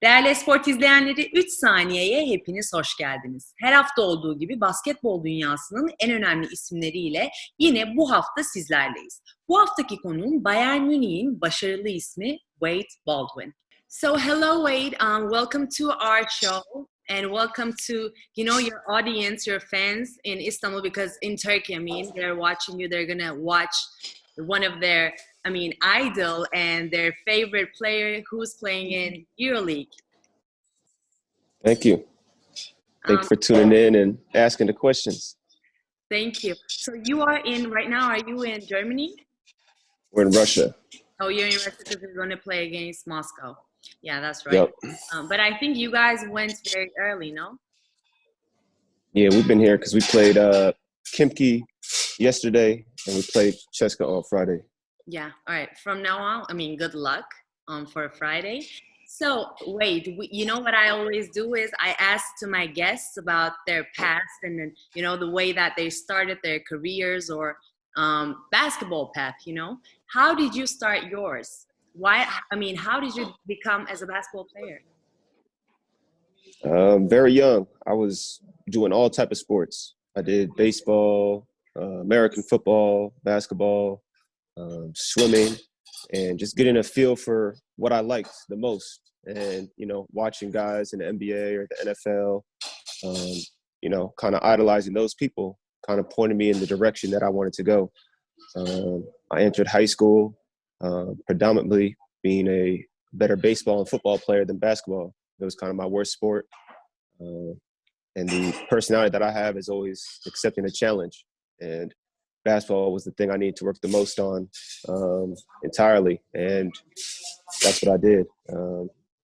Değerli Sport izleyenleri, 3 saniyeye hepiniz hoş geldiniz. Her hafta olduğu gibi basketbol dünyasının en önemli isimleriyle yine bu hafta sizlerleyiz. Bu haftaki konuğum Bayern Münih'in başarılı ismi Wade Baldwin. So hello Wade, welcome to our show and welcome to, your audience, your fans in Istanbul, because in Turkey, they're watching you, they're gonna watch one of their idol and their favorite player who's playing in EuroLeague. Thank you. Thank you for tuning in and asking the questions. Thank you. So you are right now, are you in Germany? We're in Russia. Oh, you're in Russia because you're going to play against Moscow. Yeah, that's right. Yep. But I think you guys went very early, no? Yeah, we've been here because we played Şimdiki yesterday and we played Ceska on Friday. Yeah. All right. From now on, good luck for Friday. So, Wade, what I always do is I ask to my guests about their past and then, the way that they started their careers or basketball path, How did you start yours? How did you become as a basketball player? Very young. I was doing all type of sports. I did baseball, American football, basketball, swimming, and just getting a feel for what I liked the most. And, watching guys in the NBA or the NFL, kind of idolizing those people kind of pointed me in the direction that I wanted to go. I entered high school, predominantly being a better baseball and football player than basketball. It was kind of my worst sport. And the personality that I have is always accepting a challenge. And basketball was the thing I needed to work the most on entirely. And that's what I did.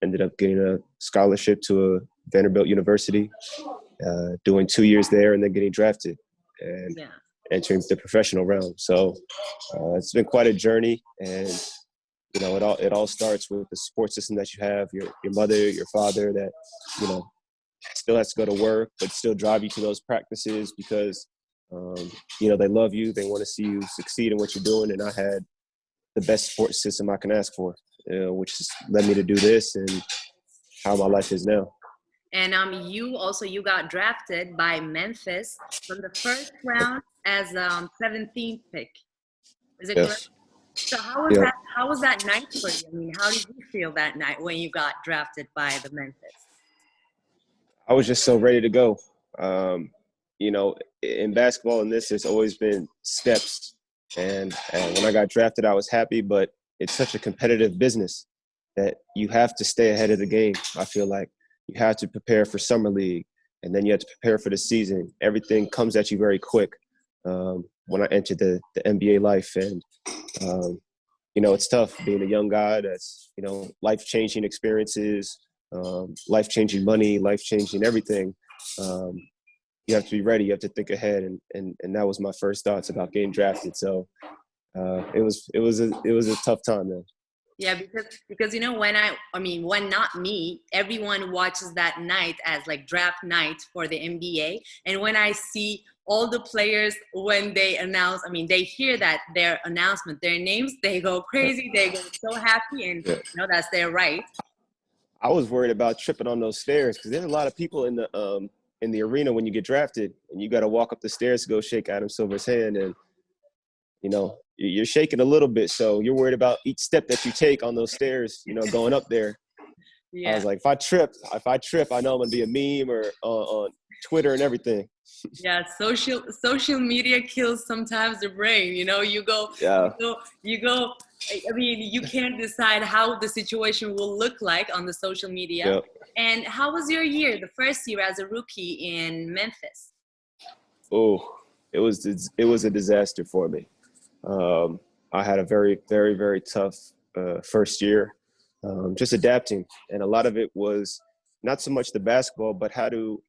Ended up getting a scholarship to a Vanderbilt University, doing 2 years there and then getting drafted and entering the professional realm. So it's been quite a journey. And, it all starts with the support system that you have, your mother, your father that, still has to go to work, but still drive you to those practices because, they love you. They want to see you succeed in what you're doing. And I had the best support system I can ask for, which has led me to do this and how my life is now. And you got drafted by Memphis from the first round as 17th pick. Is it correct? So how was that night for you? How did you feel that night when you got drafted by the Memphis? I was just so ready to go. In basketball and this, there's always been steps. And when I got drafted, I was happy, but it's such a competitive business that you have to stay ahead of the game. I feel like you have to prepare for summer league, and then you have to prepare for the season. Everything comes at you very quick when I entered the NBA life. And, it's tough being a young guy that's, life-changing experiences, life-changing money, life-changing everything. You have to be ready. You have to think ahead, and that was my first thoughts about getting drafted. So it was a tough time, man. Yeah, because when not me, everyone watches that night as like draft night for the NBA, and when I see all the players when they announce, they hear that their announcement, their names, they go crazy, they go so happy, and that's their right. I was worried about tripping on those stairs because there's a lot of people in the arena when you get drafted, and you got to walk up the stairs to go shake Adam Silver's hand, and you're shaking a little bit, so you're worried about each step that you take on those stairs, going up there. Yeah. I was like, if I trip, I know I'm gonna be a meme or on Twitter and everything. Yeah, social media kills sometimes the brain. You go. You can't decide how the situation will look like on the social media. Yep. And how was your year, the first year as a rookie in Memphis? Oh, it was a disaster for me. I had a very, very, very tough first year, just adapting. And a lot of it was not so much the basketball, but how to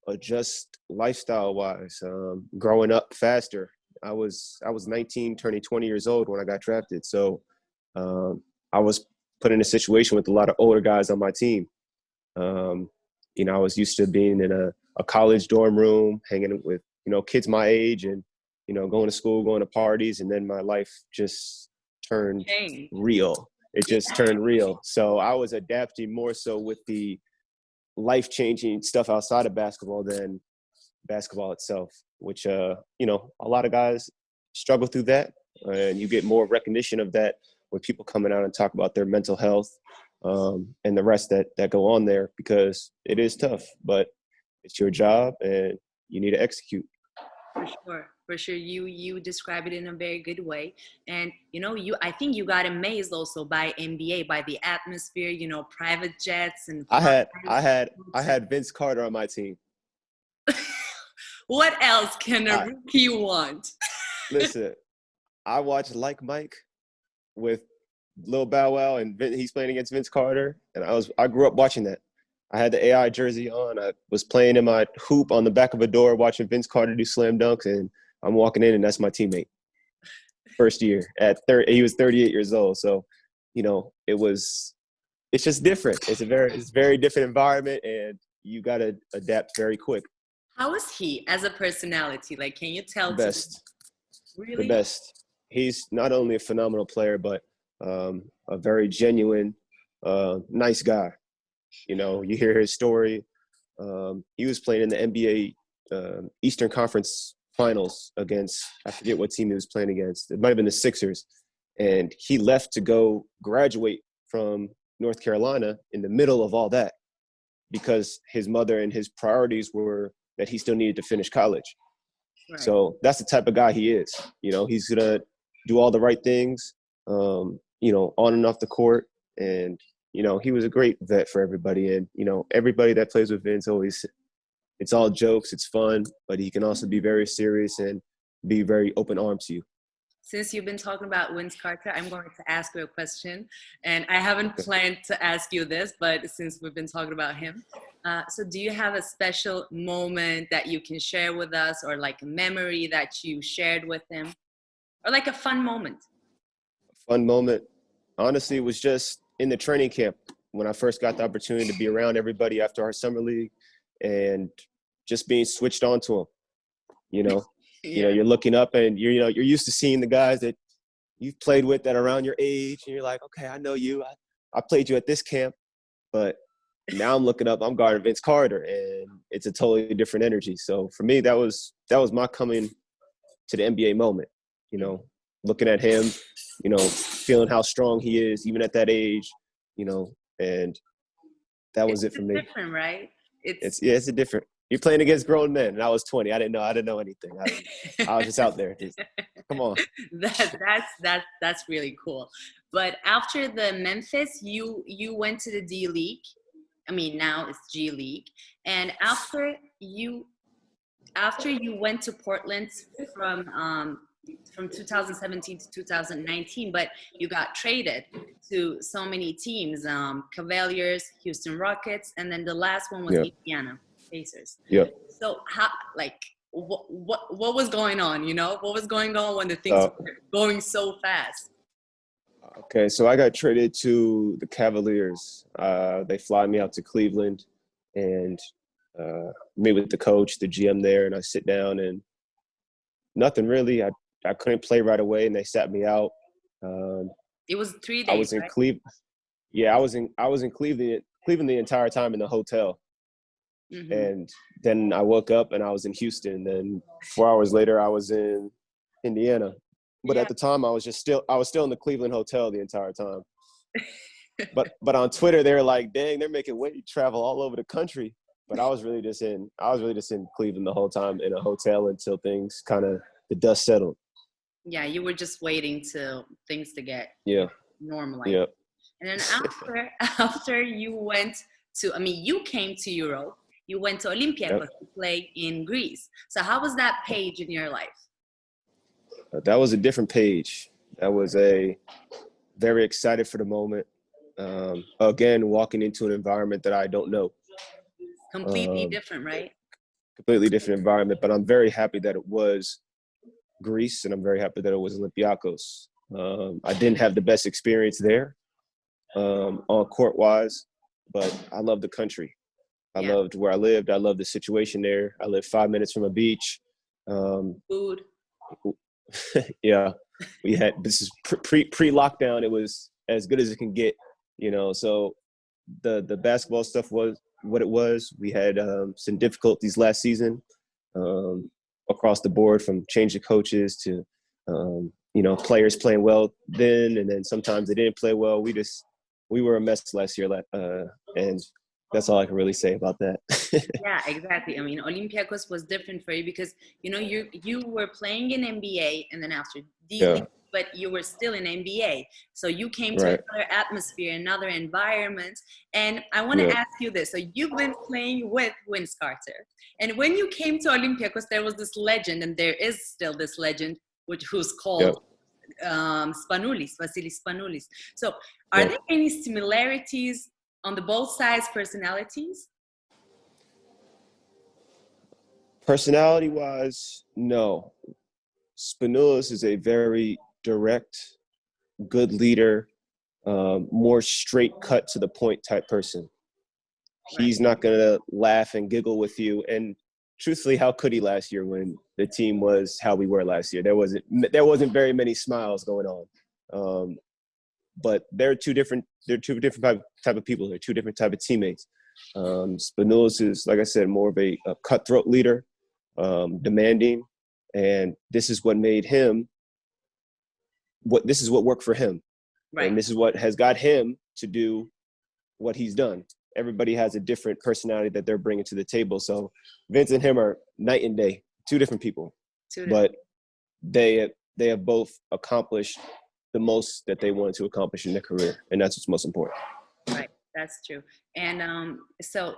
adjust lifestyle-wise, growing up faster. I was 19, turning 20 years old when I got drafted. So I was put in a situation with a lot of older guys on my team. I was used to being in a college dorm room, hanging with, kids my age and, going to school, going to parties. And then my life just turned real. it just turned real. So I was adapting more so with the life-changing stuff outside of basketball than basketball itself, which, you know, a lot of guys struggle through that. And you get more recognition of that with people coming out and talk about their mental health and the rest that go on there, because it is tough, but it's your job and you need to execute. For sure. You describe it in a very good way. And, you know, I think you got amazed also by NBA, by the atmosphere, you know, private jets and I had Vince Carter on my team. What else can a rookie want? Listen, I watched Like Mike with Lil Bow Wow, and he's playing against Vince Carter, and I grew up watching that. I had the AI jersey on. I was playing in my hoop on the back of a door watching Vince Carter do slam dunks, and I'm walking in, and that's my teammate. First year he was 38 years old. So, you know, it's just different. It's a very different environment, and you got to adapt very quick. How is he as a personality? Like, can you tell? The best. Really? The best. He's not only a phenomenal player, but a very genuine, nice guy. You know, you hear his story. He was playing in the NBA Eastern Conference Finals against, I forget what team he was playing against. It might have been the Sixers. And he left to go graduate from North Carolina in the middle of all that because his mother and his priorities were that he still needed to finish college. Right. So that's the type of guy he is. You know, he's going to do all the right things, you know, on and off the court. And, you know, he was a great vet for everybody. And, you know, everybody that plays with Vince always, it's all jokes, it's fun, but he can also be very serious and be very open armed to you. Since you've been talking about Vince Carter, I'm going to ask you a question. And I haven't planned to ask you this, but since we've been talking about him. So do you have a special moment that you can share with us, or like a memory that you shared with him, or like a fun moment? A fun moment, honestly, was just in the training camp when I first got the opportunity to be around everybody after our summer league and just being switched on to him, you know. You know, you're looking up and you're used to seeing the guys that you've played with that are around your age, and you're like, okay, I know you. I played you at this camp, but now I'm looking up, I'm guarding Vince Carter, and it's a totally different energy. So for me, that was my coming to the NBA moment. You know, looking at him, you know, feeling how strong he is, even at that age, you know, and that was it for me. It's different, right? It's a different. You're playing against grown men, and I was 20. I didn't know anything. I was just out there. Come on. That's really cool. But after the Memphis, you went to the D League. I mean, now it's G League. And after you went to Portland from 2017 to 2019, but you got traded to so many teams, Cavaliers, Houston Rockets, and then the last one was Indiana Pacers. Yep. So how, like, what was going on, you know? What was going on when the things were going so fast? Okay, so I got traded to the Cavaliers. They fly me out to Cleveland and meet with the coach, the GM there, and I sit down and nothing really. I couldn't play right away, and they sat me out. It was 3 days. I was in Cleveland. Yeah, I was in Cleveland the entire time in the hotel. Mm-hmm. And then I woke up and I was in Houston. Then 4 hours later, I was in Indiana. But at the time, I was still in the Cleveland hotel the entire time. But on Twitter, they were like, "Dang, they're making Wade travel all over the country." But I was really just in Cleveland the whole time in a hotel until things the dust settled. Yeah, you were just waiting till things to get normalized. Yeah. And then after you went to, I mean, you came to Europe. You went to Olympiacos to play in Greece. So how was that page in your life? That was a different page. That was a very excited for the moment. Again, walking into an environment that I don't know. Completely different, right? Completely different environment. But I'm very happy that it was Greece, and I'm very happy that it was Olympiacos. I didn't have the best experience there on court-wise, but I love the country. I loved where I lived. I loved the situation there. I lived 5 minutes from a beach. Food. Yeah. We had, this is pre-lockdown. It was as good as it can get, you know. So the basketball stuff was what it was. We had some difficulties last season across the board, from change of coaches to you know, players playing well then, and then sometimes they didn't play well. We were a mess last year, and that's all I can really say about that. Yeah, exactly. I mean, Olympiacos was different for you because, you know, you were playing in NBA and then after D-League, but you were still in NBA. So you came to another atmosphere, another environment. And I want to ask you this. So you've been playing with Vince Carter. And when you came to Olympiacos, there was this legend, and there is still this legend, who's called Vasilis Spanoulis. So are there any similarities on the both sides' personalities? Personality-wise, no. Spanoulis is a very direct, good leader, more straight cut to the point type person. He's not going to laugh and giggle with you. And truthfully, how could he last year when the team was how we were last year? There wasn't very many smiles going on. But they're two different type of people. They're two different type of teammates. Spanoulis is, like I said, more of a cutthroat leader, demanding, and this is what made him. This is what worked for him, and this is what has got him to do what he's done. Everybody has a different personality that they're bringing to the table. So Vince and him are night and day, two different people, but they have both accomplished the most that they wanted to accomplish in their career, and that's what's most important. Right, that's true. And so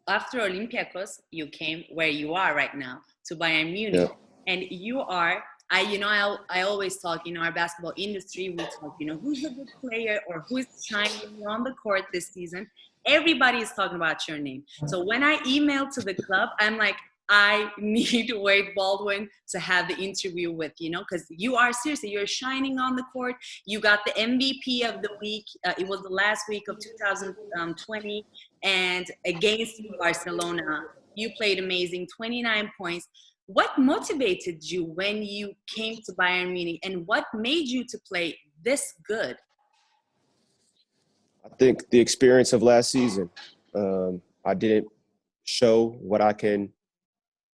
after Olympiacos, you came where you are right now, to Bayern Munich, and you are. I always talk, our basketball industry, we talk, who's a good player or who's shining on the court this season. Everybody is talking about your name. So when I emailed to the club, I'm like, I need Wade Baldwin to have the interview with, because you are seriously, you're shining on the court. You got the MVP of the week. It was the last week of 2020. And against Barcelona, you played amazing, 29 points. What motivated you when you came to Bayern Munich, and what made you to play this good? I think the experience of last season. I didn't show what I can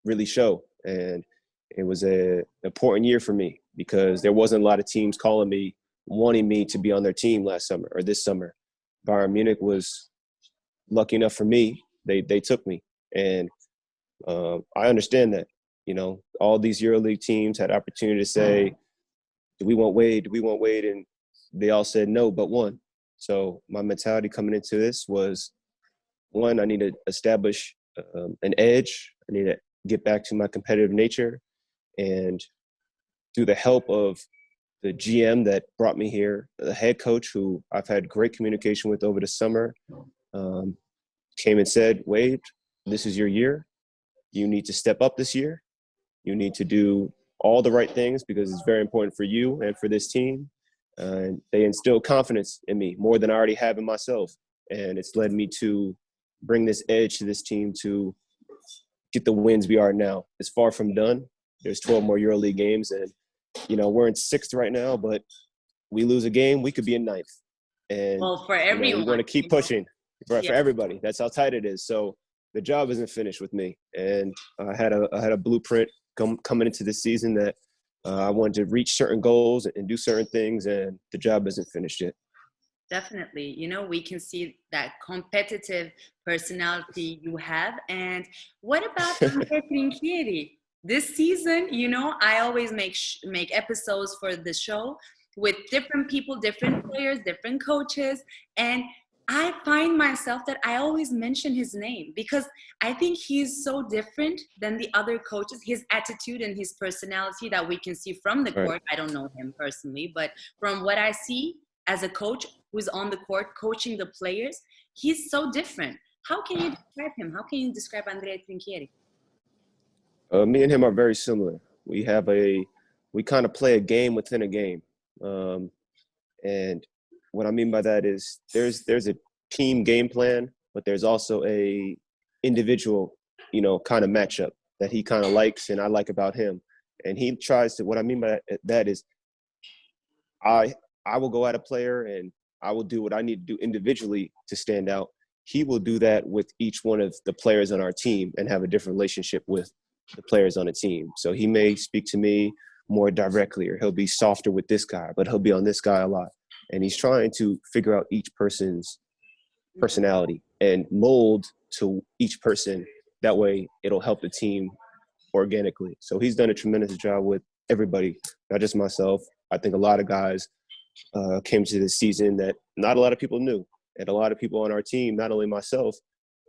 really show, and it was an important year for me because there wasn't a lot of teams calling me, wanting me to be on their team last summer or this summer. Bayern Munich was lucky enough for me. They took me, and I understand that. All these EuroLeague teams had opportunity to say, do we want Wade? Do we want Wade? And they all said no, but one. So my mentality coming into this was, one, I need to establish an edge. I need to get back to my competitive nature. And through the help of the GM that brought me here, the head coach, who I've had great communication with over the summer, came and said, Wade, this is your year. You need to step up this year. You need to do all the right things because it's very important for you and for this team. And they instilled confidence in me more than I already have in myself. And it's led me to bring this edge to this team to get the wins we are now. It's far from done. There's 12 more EuroLeague games. And, we're in 6th right now, but we lose a game, we could be in 9th. And for everyone, we want to keep pushing for everybody. That's how tight it is. So the job isn't finished with me. And I had a blueprint coming into this season that I wanted to reach certain goals and do certain things, and the job isn't finished yet. Definitely. We can see that competitive personality you have. And what about Andrea Trinchieri? This season, I always make episodes for the show with different people, different players, different coaches. And I find myself that I always mention his name because I think he's so different than the other coaches. His attitude and his personality that we can see from the court. I don't know him personally, but from what I see as a coach who's on the court coaching the players, he's so different. How can you describe him? How can you describe Andrea Trinchieri? Me and him are very similar. We kind of play a game within a game. And what I mean by that is there's a team game plan, but there's also a individual, kind of matchup that he kind of likes and I like about him. And he tries to, what I mean by that is I will go at a player and I will do what I need to do individually to stand out. He will do that with each one of the players on our team and have a different relationship with the players on the team. So he may speak to me more directly, or he'll be softer with this guy, but he'll be on this guy a lot. And he's trying to figure out each person's personality and mold to each person. That way it'll help the team organically. So he's done a tremendous job with everybody, not just myself. I think a lot of guys came to this season that not a lot of people knew. And a lot of people on our team, not only myself,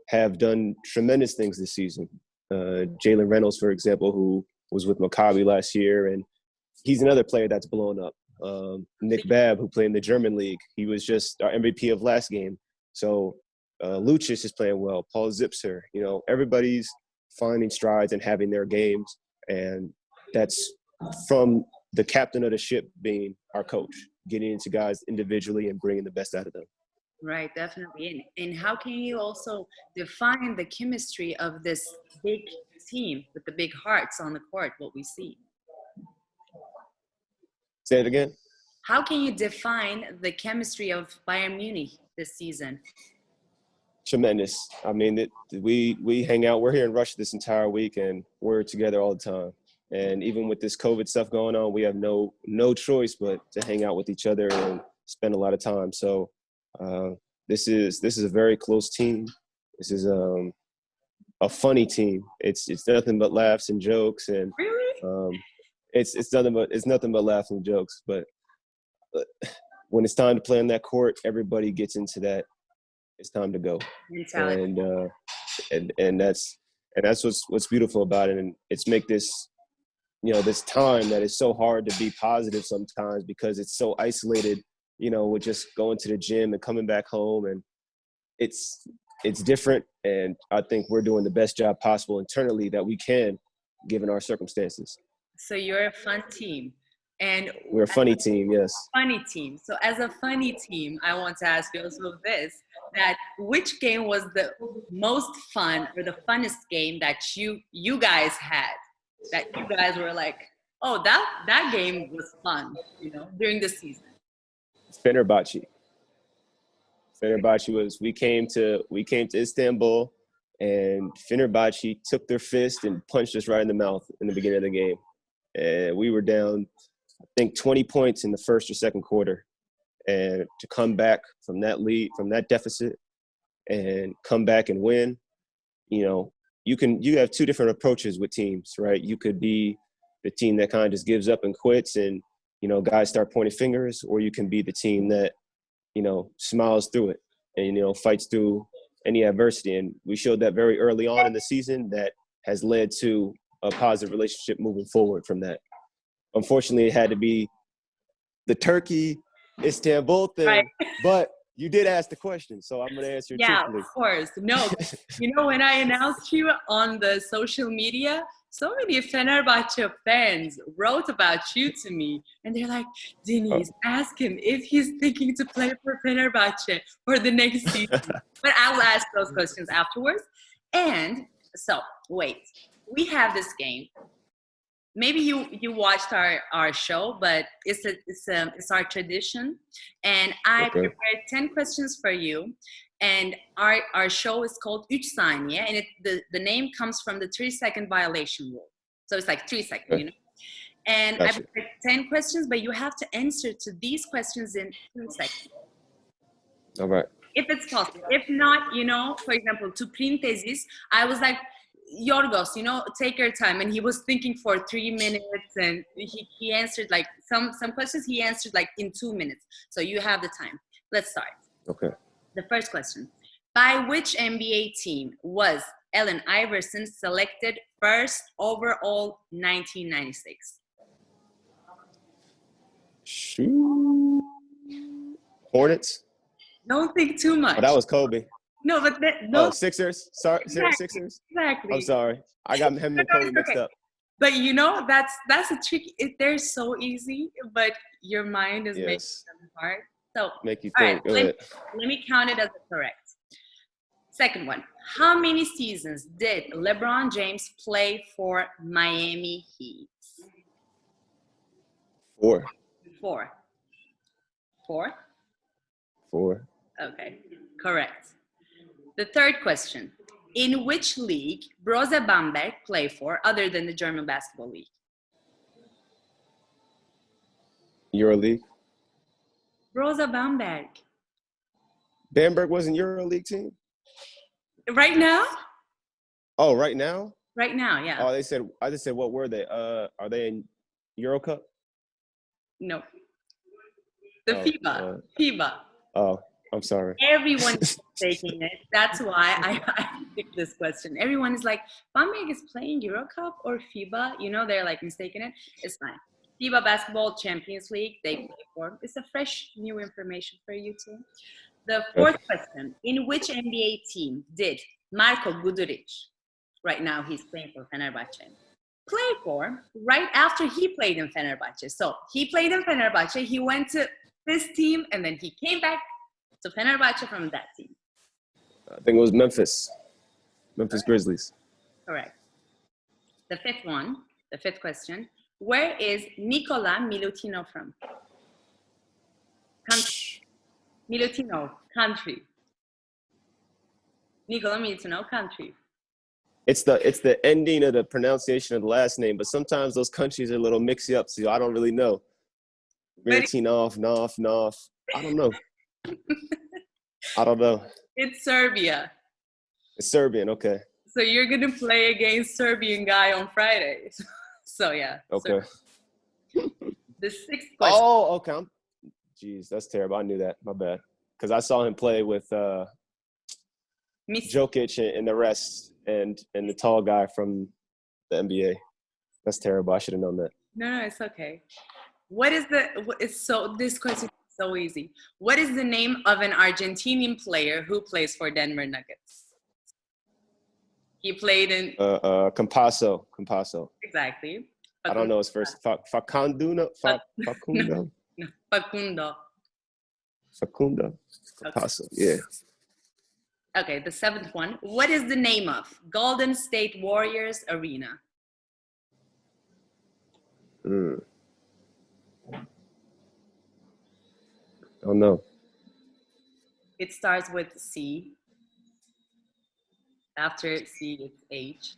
have done tremendous things this season. Jalen Reynolds, for example, who was with Maccabi last year, and he's another player that's blown up. Nick Babb, who played in the German league, he was just our MVP of last game. So Lucius is playing well. Paul Zipser, everybody's finding strides and having their games, and that's from the captain of the ship being our coach, getting into guys individually and bringing the best out of them. Right, definitely. And how can you also define the chemistry of this big team with the big hearts on the court, what we see? Say it again. How can you define the chemistry of Bayern Munich this season? Tremendous. I mean, we hang out. We're here in Russia this entire week, and we're together all the time. And even with this COVID stuff going on, we have no choice but to hang out with each other and spend a lot of time. So this is a very close team. This is a funny team. It's nothing but laughs and jokes, and Really? it's nothing but laughs and jokes. But when it's time to play on that court, everybody gets into that. It's time to go, and that's what's beautiful about it. And it's make this this time that is so hard to be positive sometimes, because it's so isolated. With just going to the gym and coming back home, and it's different. And I think we're doing the best job possible internally that we can, given our circumstances. So you're a fun team. And we're a funny team, yes. Funny team. So as a funny team, I want to ask you also this, that which game was the most fun or the funnest game that you guys had, that you guys were like, oh, that game was fun, during the season? Fenerbahçe was, we came to Istanbul, and Fenerbahçe took their fist and punched us right in the mouth in the beginning of the game. And we were down, I think, 20 points in the first or second quarter. And to come back from that lead, from that deficit, and come back and win, you have two different approaches with teams, right? You could be the team that kind of just gives up and quits, and guys start pointing fingers, or you can be the team that, smiles through it and, fights through any adversity. And we showed that very early on in the season. That has led to a positive relationship moving forward from that. Unfortunately, it had to be the Turkey, Istanbul thing, right. But you did ask the question, so I'm going to answer it truthfully. Yeah, of course. No, when I announced you on the social media, so many Fenerbahçe fans wrote about you to me, and they're like, Deniz, ask him if he's thinking to play for Fenerbahçe for the next season. But I'll ask those questions afterwards. And so, wait, we have this game. Maybe you watched our show, but it's our tradition. And I prepared 10 questions for you. And our show is called 3 Saniye, and the name comes from the 3-second violation rule. So it's like 3 seconds, And I prepared 10 questions, but you have to answer to these questions in 3 seconds. All right. If it's possible. If not, for example, to Printezis, I was like, Yorgos, take your time. And he was thinking for 3 minutes, and he answered like some questions he answered like in 2 minutes. So you have the time. Let's start. Okay. The first question. By which NBA team was Allen Iverson selected first overall 1996? Shoot. Hornets? Don't think too much. Oh, that was Kobe. No, but Sixers. Sorry, exactly. Sixers. Exactly. I'm sorry. I got him and Kobe mixed up. But that's a tricky. They're so easy, but your mind is making them hard. So make you think. All right, let me count it as correct. Second one. How many seasons did LeBron James play for Miami Heat? 4. 4. 4? 4. Okay, correct. The third question. In which league Brose Bamberg play for other than the German Basketball League? EuroLeague. Brose Bamberg. Bamberg wasn't EuroLeague team? Right now? Oh, right now? Right now, yeah. Oh, I just said, what were they? Are they in Euro Cup? No. The FIBA. FIBA. Oh, I'm sorry. Everyone is taking it. That's why I picked this question. Everyone is like, Bamberg is playing Euro Cup or FIBA? You know, they're like mistaking it. It's fine. FIBA Basketball Champions League, they play for. It's a fresh new information for you too. The fourth question. In which NBA team did Marko Guduric, right now he's playing for Fenerbahçe, play for right after he played in Fenerbahçe? So he played in Fenerbahçe, he went to this team, and then he came back to Fenerbahçe from that team. I think it was Memphis Grizzlies. Correct. The fifth question. Where is Nikola Milutinov from? Country. Milutinov, country. Nikola Milutinov, country. It's the ending of the pronunciation of the last name, but sometimes those countries are a little mixed up, so I don't really know. Milutinov, Nov. I don't know. I don't know. It's Serbia. It's Serbian, okay. So you're going to play against Serbian guy on Friday. So yeah. Okay. The sixth question. Oh, okay. Jeez, that's terrible. I knew that. My bad. Because I saw him play with Jokic and the rest, and the tall guy from the NBA. That's terrible. I should have known that. No, it's okay. This question is so easy. What is the name of an Argentinian player who plays for Denver Nuggets? He played in Campasso. Exactly. I don't know his first. Facundo. No, Facundo. Campasso. Yeah. Okay, the seventh one. What is the name of Golden State Warriors arena? Oh no. It starts with C. After C, it's H.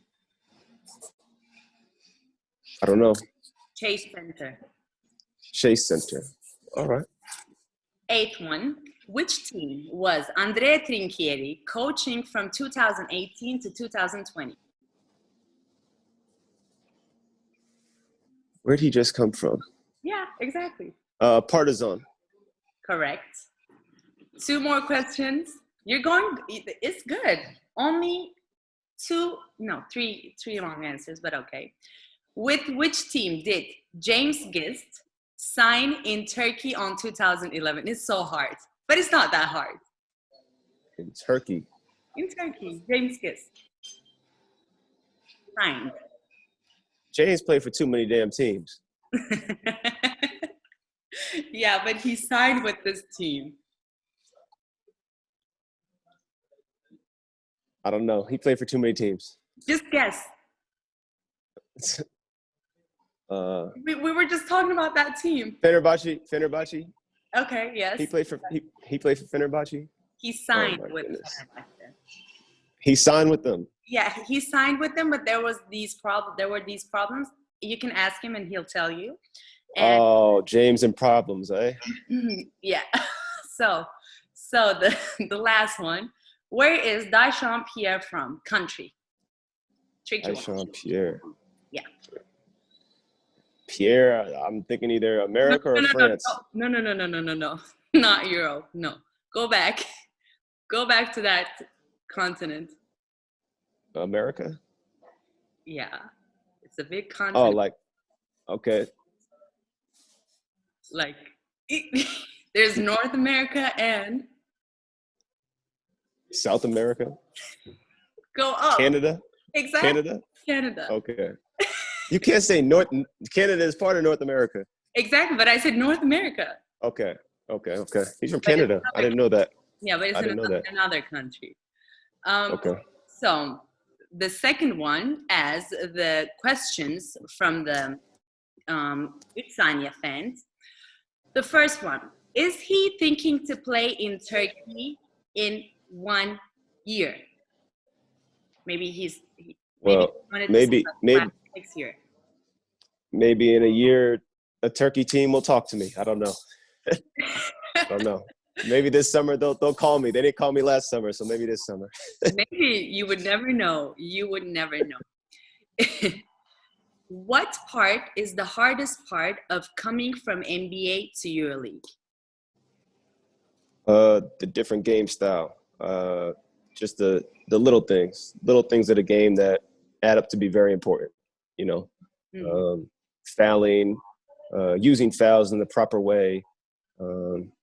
I don't know. Chase Center. All right. Eighth one. Which team was Andrea Trinchieri coaching from 2018 to 2020? Where'd he just come from? Yeah, exactly. Partizan. Correct. Two more questions. It's good. Only three long answers, but okay. With which team did James Gist sign in Turkey on 2011? It's so hard, but it's not that hard. In Turkey, James Gist signed. James played for too many damn teams. Yeah, but he signed with this team. I don't know. He played for too many teams. Just guess. We were just talking about that team. Fenerbahçe. Okay, yes. He played for Fenerbahçe. He signed with Fenerbahçe. He signed with them. Yeah, he signed with them, but there were these problems. You can ask him and he'll tell you. And James and problems, eh? Yeah. So the last one. Where is Daishon Pierre from? Country. Tricky Daishon Pierre. Yeah. Pierre, I'm thinking either America or France. No. Not Europe. No. Go back. Go back to that continent. America? Yeah. It's a big continent. Okay. There's North America and South America? Go up. Canada? Exactly. Canada. Okay. You can't say Canada is part of North America. Exactly, but I said North America. Okay. He's from Canada. I didn't know that. Yeah, but it's another country. Okay. So the second one, as the questions from the Saniye fans. The first one. Is he thinking to play in Turkey in 1 year? Maybe maybe next year. maybe in a year a Turkey team will talk to me. I don't know. I don't know. Maybe this summer they'll call me. They didn't call me last summer, so maybe this summer. Maybe you would never know. You would never know. What part is the hardest part of coming from NBA to EuroLeague? The different game style. Just the little things of the game that add up to be very important. You know, fouling, using fouls in the proper way,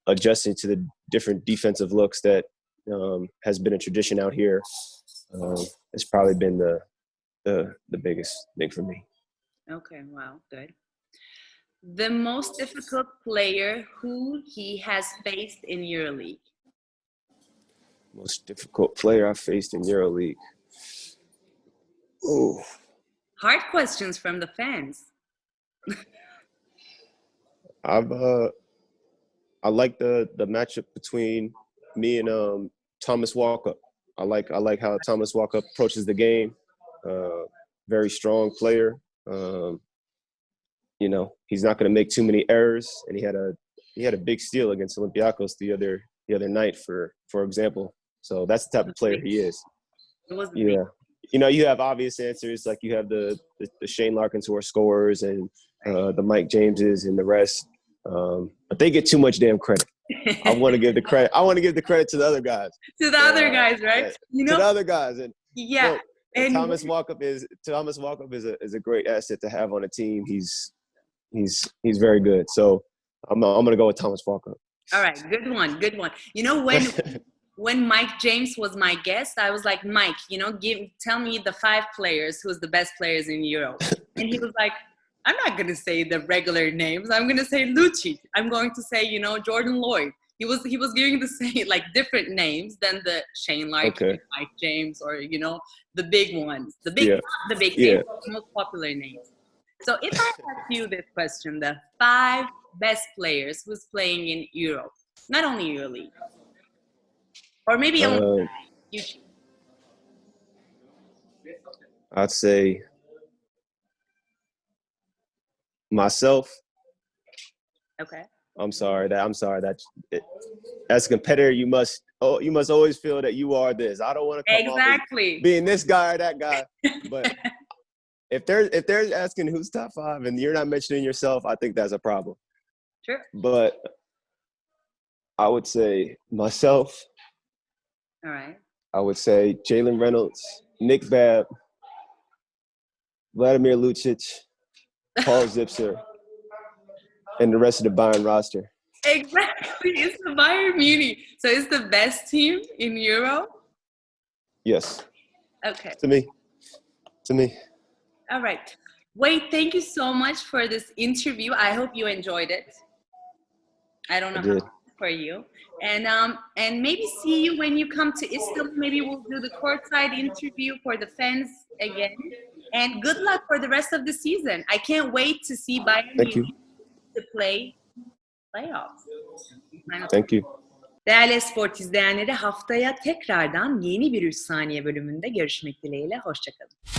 adjusting to the different defensive looks that has been a tradition out here. It's probably been the biggest thing for me. Okay, wow, good. The most difficult player who he has faced in EuroLeague? Most difficult player I faced in EuroLeague. Ooh. Hard questions from the fans. I like the matchup between me and Thomas Walkup. I like how Thomas Walkup approaches the game. Very strong player. You know, he's not going to make too many errors, and he had a big steal against Olympiacos the other night, for example. So that's the type of player he is. Yeah. You know, you have obvious answers, like you have the Shane Larkins who are scorers, and the Mike Jameses and the rest. But they get too much damn credit. I want to give the credit. I want to give the credit to the other guys. To the other guys, right? You know, to the other guys, and yeah. Look, and Thomas Walkup is a great asset to have on a team. He's very good. So I'm gonna go with Thomas Walkup. All right, good one. You know, when Mike James was my guest, I was like, Mike, you know, tell me the 5 players who's the best players in Euro. And he was like, I'm not going to say the regular names. I'm going to say Lucic. I'm going to say, you know, Jordan Lloyd. He was going to say like different names than the Shane Larkin, Mike James, or, you know, the big ones, the big names, the most popular names. So if I ask you this question, the 5 best players who's playing in Euro, not only EuroLeague, or maybe only you choose. I'd say myself. Okay. I'm sorry that as a competitor you must always feel that you are this. I don't want to come off as being this guy or that guy. But if they're asking who's top 5 and you're not mentioning yourself, I think that's a problem. Sure. But I would say myself. All right. I would say Jalen Reynolds, Nick Babb, Vladimir Lucic, Paul Zipser, and the rest of the Bayern roster. Exactly. It's the Bayern Munich. So it's the best team in Euro? Yes. Okay. To me. All right. Wade, thank you so much for this interview. I hope you enjoyed it. I don't know how for you. And maybe see you when you come to Istanbul. Maybe we'll do the courtside interview for the fans again. And good luck for the rest of the season. I can't wait to see Bayern Munich to play playoffs. Thank you. Değerli Sport izleyenleri, haftaya tekrardan yeni bir 3 saniye bölümünde görüşmek dileğiyle. Hoşça kalın.